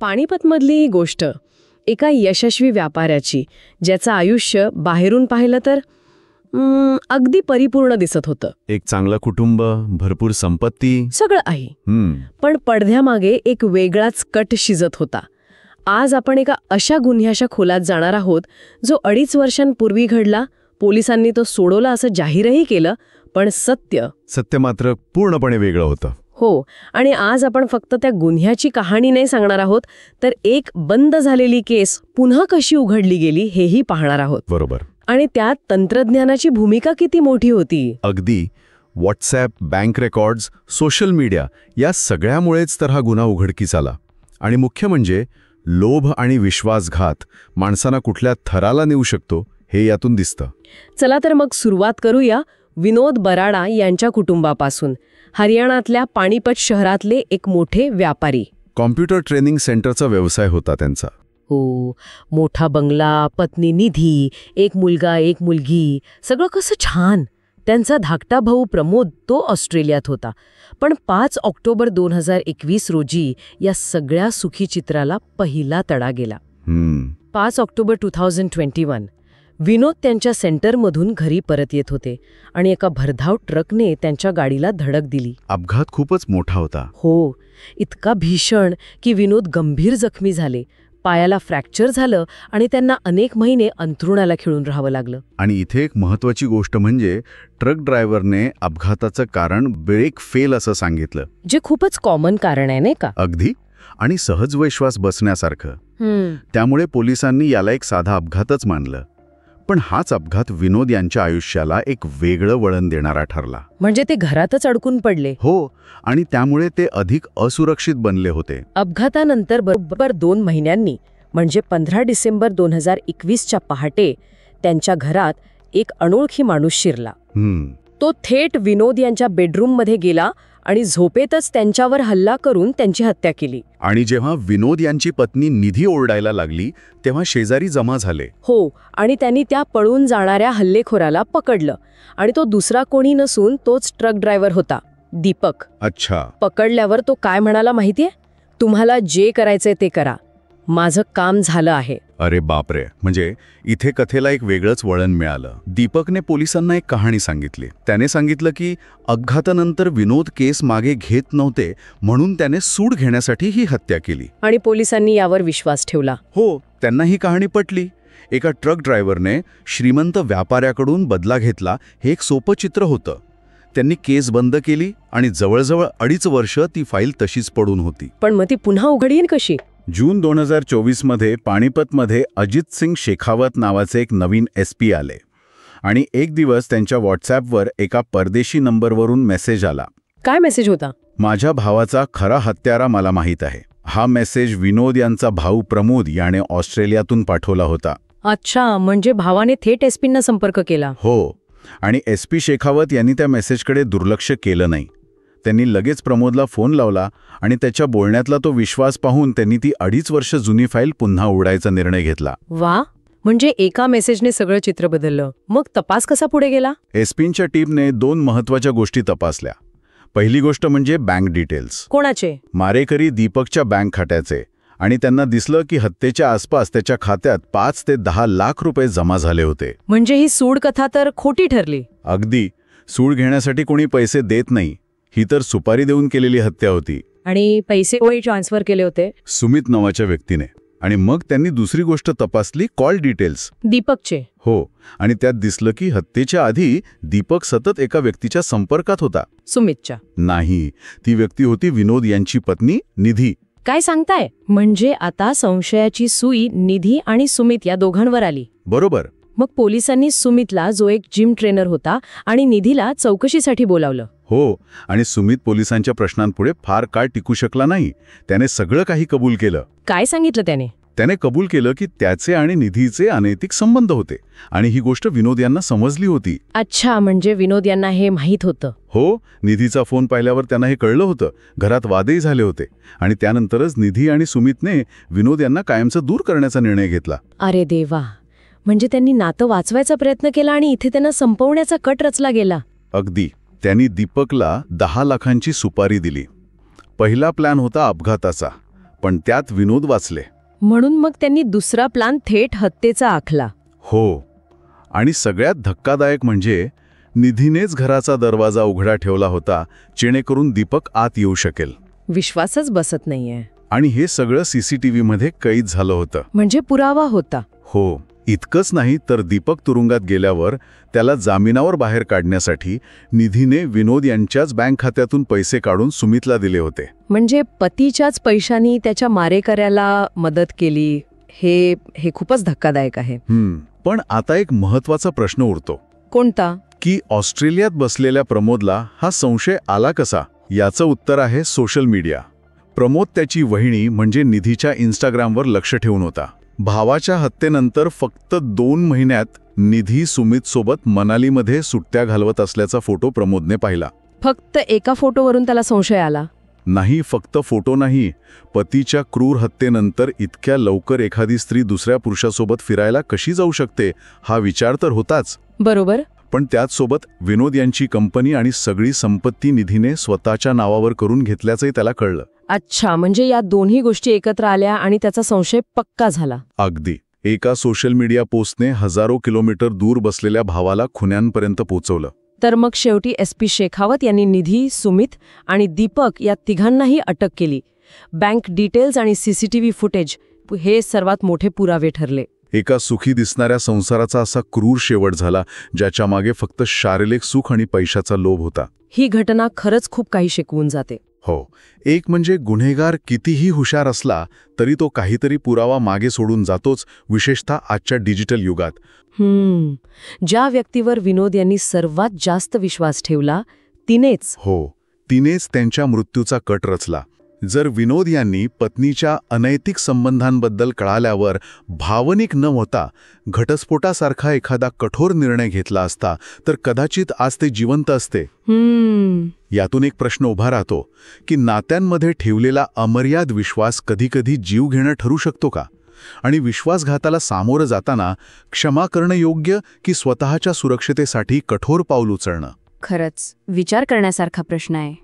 पानिपतमधली ही गोष्ट एका यशस्वी व्यापाऱ्याची, ज्याचं आयुष्य बाहेरून पाहिलं तर अगदी परिपूर्ण दिसत होतं. एक चांगलं कुटुंब, भरपूर संपत्ती, सगळं आहे. पण पडद्यामागे एक वेगळाच कट शिजत होता. आज आपण एका अशा गुन्ह्याच्या खोलात जाणार आहोत जो 2.5 वर्षांपूर्वी घडला. पोलिसांनी तो सोडवला असं जाहीरही केलं, पण सत्य मात्र पूर्णपणे वेगळं होतं. हो. आणि आज आपण फक्त त्या गुन्ह्याची कहाणी नाही सांगणार आहोत, तर एक बंद झालेली केस पुन्हा कशी उघडली गेली हेही पाहणार आहोत. बरोबर. आणि त्यात तंत्रज्ञानाची भूमिका किती मोठी होती. अगदी. WhatsApp, bank records, social media या सगळ्यामुळेच तर हा गुन्हा उघडकीस आला. आणि मुख्य म्हणजे लोभ आणि विश्वासघात माणसांना कुठल्या थराला नेऊ शकतो हे यातून दिसतं. चला तर मग सुरुवात करूया विनोद बराडा यांच्या कुटुंबापासून. हरियाणातल्या पानिपत शहरातले एक मोठे व्यापारी. कॉम्प्युटर ट्रेनिंग सेंटरचा व्यवसाय होता त्यांचा. हो. मोठा बंगला, पत्नी निधी, एक मुलगा एक मुलगी, सगळं कसं छान. त्यांचा धाकटा भाऊ प्रमोद तो ऑस्ट्रेलियात होता. पण 5 ऑक्टोबर 2021 रोजी या सगळ्या सुखी चित्राला पहिला तडा गेला. 5 ऑक्टोबर 2021 विनोद त्यांच्या सेंटरमधून घरी परत येत होते आणि एका भरधाव ट्रकने त्यांच्या गाडीला धडक दिली. अपघात खूपच मोठा होता. हो. इतका भीषण की विनोद गंभीर जखमी झाले. पायाला फ्रॅक्चर झालं आणि त्यांना अनेक महिने अंथरुणाला खिळून राहावं लागलं. आणि इथे एक महत्त्वाची गोष्ट म्हणजे ट्रक ड्रायव्हरने अपघाताचं कारण ब्रेक फेल असं सांगितलं, जे खूपच कॉमन कारण आहे नाही का. अगदी. आणि सहज विश्वास बसण्यासारखं. त्यामुळे पोलिसांनी याला एक साधा अपघातच मानलं. पण हाच अपघात विनोद यांच्या आयुष्याला एक वेगळं वळण देणारा ठरला. म्हणजे ते घरातच अडकून पडले. हो. आणि त्यामुळे ते अधिक असुरक्षित बनले होते. अपघातानंतर बरोबर 2 महिन्यांनी म्हणजे 15 डिसेंबर 2021च्या पहाटे त्यांच्या घरात एक अनोळखी माणूस शिरला. तो थेट विनोद यांच्या बेडरूममध्ये गेला आणि झोपेतच त्यांच्यावर हल्ला करून त्यांची हत्या केली. आणि जेव्हा विनोद यांची पत्नी निधी ओरडायला लागली तेव्हा शेजारी जमा झाले. हो. आणि त्यांनी त्या पळून जाणाऱ्या हल्लेखोराला पकडलं. आणि तो दुसरा कोणी नसून तोच ट्रक ड्रायव्हर होता, दीपक. अच्छा. पकडल्यावर तो काय म्हणाला माहितीये? तुम्हाला जे करायचंय ते करा, माझं काम झालं आहे. अरे बापरे. म्हणजे इथे कथेला एक वेगळंच वळण मिळालं. दीपकने पोलिसांना एक कहाणी सांगितली. त्याने सांगितलं की अपघातानंतर विनोद केस मागे घेत नव्हते म्हणून त्याने सूड घेण्यासाठी ही हत्या केली. आणि पोलिसांनी यावर विश्वास ठेवला. हो. त्यांना ही कहाणी पटली. एका ट्रक ड्रायव्हरने श्रीमंत व्यापाऱ्याकडून बदला घेतला हे एक सोपं चित्र होतं. त्यांनी केस बंद केली आणि जवळजवळ 2.5 वर्ष ती फाईल तशीच पडून होती. पण मग ती पुन्हा उघडीन कशी? जून 2024मध्ये पानिपतमध्ये अजित सिंग शेखावत नावाचे एक नवीन SP आले. आणि एक दिवस त्यांच्या व्हॉट्सॲपवर एका परदेशी नंबरवरून मेसेज आला. काय मेसेज होता? माझ्या भावाचा खरा हत्यारा मला माहीत आहे. हा मेसेज विनोद यांचा भाऊ प्रमोद याने ऑस्ट्रेलियातून पाठवला होता. अच्छा. म्हणजे भावाने थेट SPंना संपर्क केला. हो. आणि SP शेखावत यांनी त्या मेसेजकडे दुर्लक्ष केलं नाही. त्यांनी लगेच प्रमोदला फोन लावला आणि त्याच्या बोलण्यातला तो विश्वास पाहून त्यांनी ती 2.5 वर्ष जुनी फाईल पुन्हा उघडायचा निर्णय घेतला. वा. म्हणजे एका मेसेजने सगळं चित्र बदललं. मग तपास कसा पुढे गेला? SPंच्या टीमने 2 महत्त्वाच्या गोष्टी तपासल्या. पहिली गोष्ट म्हणजे बँक डिटेल्स. कोणाचे? मारेकरी दीपकच्या बँक खात्याचे. आणि त्यांना दिसलं की हत्येच्या आसपास त्याच्या खात्यात 5 ते 10 लाख रुपये जमा झाले होते. म्हणजे ही सूड कथा तर खोटी ठरली. अगदी. सूड घेण्यासाठी कोणी पैसे देत नाही. ही तर सुपारी देऊन केलेली हत्या होती. आणि पैसे कोणी ट्रान्सफर केले होते? सुमित नावाच्या व्यक्तीने. आणि मग त्यांनी दुसरी गोष्ट तपासली, कॉल डिटेल्स. दीपकचे. हो. आणि त्यात दिसलं की हत्येच्या आधी दीपक सतत एका व्यक्तीच्या संपर्कात होता. सुमितच्या? नाही. ती व्यक्ती होती विनोद यांची पत्नी निधी. काय सांगताय? म्हणजे आता संशयाची सुई निधी आणि सुमित या दोघांवर आली. बरोबर. मग पोलिसांनी सुमितला, जो एक जिम ट्रेनर होता, आणि निधीला चौकशीसाठी बोलावलं. हो. आणि सुमित पोलिसांच्या प्रश्नांपुढे फार काळ टिकू शकला नाही. त्याने सगळं काही कबूल केलं. काय सांगितलं त्याने? त्याने कबूल केलं की त्याचे आणि निधीचे अनैतिक संबंध होते आणि ही गोष्ट विनोद यांना समजली होती. अच्छा. म्हणजे विनोद यांना हे माहीत होतं? हो. निधीचा फोन पाहिल्यावर त्यांना हे कळलं होतं. घरात वादही झाले होते. आणि त्यानंतरच निधी आणि सुमितने विनोद यांना कायमचं दूर करण्याचा निर्णय घेतला. अरे देवा. म्हणजे त्यांनी नातं वाचवायचा प्रयत्न केला आणि इथे त्यांना संपवण्याचा कट रचला गेला. अगदी. त्यांनी दीपकला 10 लाखांची सुपारी दिली. पहिला प्लॅन होता अपघाताचा. पण त्यात विनोद वाचले. म्हणून मग त्यांनी दुसरा प्लान थेट हत्येचा आखला. हो. आणि सगळ्यात धक्कादायक म्हणजे निधीनेच घराचा दरवाजा उघडा ठेवला होता, जेणेकरून दीपक आत येऊ शकेल. विश्वासच बसत नाहीये. आणि हे सगळं CCTVमध्ये कैद झालं होतं. म्हणजे पुरावा होता. हो. इतकंच नाही तर दीपक तुरुंगात गेल्यावर त्याला जामिनावर बाहेर काढण्यासाठी निधीने विनोद यांच्याच बँक खात्यातून पैसे काढून सुमितला दिले होते. म्हणजे पतीच्याच पैशांनी त्याच्या मारेकऱ्याला मदत केली. हे खूपच धक्कादायक आहे. पण आता एक महत्वाचा प्रश्न उरतो. कोणता? की ऑस्ट्रेलियात बसलेल्या प्रमोदला हा संशय आला कसा? याचं उत्तर आहे सोशल मीडिया. प्रमोद त्याची वहिनी म्हणजे निधीच्या इंस्टाग्रामवर लक्ष ठेवून होता. भावाच्या हत्येनंतर फक्त 2 महिन्यात निधी सुमितसोबत मनालीमध्ये सुट्ट्या घालवत असल्याचा फोटो प्रमोदने पाहिला. फक्त एका फोटोवरून त्याला संशय आला? नाही, फक्त फोटो नाही. पतीच्या क्रूर हत्येनंतर इतक्या लवकर एखादी स्त्री दुसऱ्या पुरुषासोबत फिरायला कशी जाऊ शकते हा विचार तर होताच. बरोबर. पण त्याचसोबत विनोद यांची कंपनी आणि सगळी संपत्ती निधीने स्वतःच्या नावावर करून घेतल्याचंही त्याला कळलं. अच्छा, म्हणजे या दोन्ही गोष्टी एकत्र आल्या आणि त्याचा संशय पक्का झाला. अगदी. एका सोशल मीडिया पोस्टने हजारो किलोमीटर दूर बसलेल्या भावाला खुन्यांपर्यंत पोहोचवलं. तर मग शेवटी SP शेखावत यांनी निधी, सुमित आणि दीपक या तिघांनाही अटक केली. बँक डिटेल्स आणि CCTV फुटेज हे सर्वात मोठे पुरावे ठरले. एका सुखी दिसणाऱ्या संसाराचा असा क्रूर शेवट झाला, ज्याच्या मागे फक्त शारीरिक सुख आणि पैशाचा लोभ होता. ही घटना खरंच खूप काही शिकवून जाते. हो. एक म्हणजे गुन्हेगार कितीही हुशार असला तरी तो काहीतरी पुरावा मागे सोडून जातोच, विशेषतः आजच्या डिजिटल युगात. ज्या व्यक्तीवर विनोद यांनी सर्वात जास्त विश्वास ठेवला तिनेच त्यांच्या मृत्यूचा कट रचला. जर विनोद यांनी पत्नीच्या अनैतिक संबंधांबद्दल कळाल्यावर भावनिक न होता घटस्फोटासारखा एखादा कठोर निर्णय घेतला असता तर कदाचित आज ते जिवंत असते. यातून एक प्रश्न उभा राहतो की नात्यांमध्ये ठेवलेला अमर्याद विश्वास कधीकधी जीव घेणं ठरू शकतो का? आणि विश्वासघाताला सामोरं जाताना क्षमा करणं योग्य की स्वतःच्या सुरक्षितेसाठी कठोर पाऊल उचलणं? खरंच विचार करण्यासारखा प्रश्न आहे.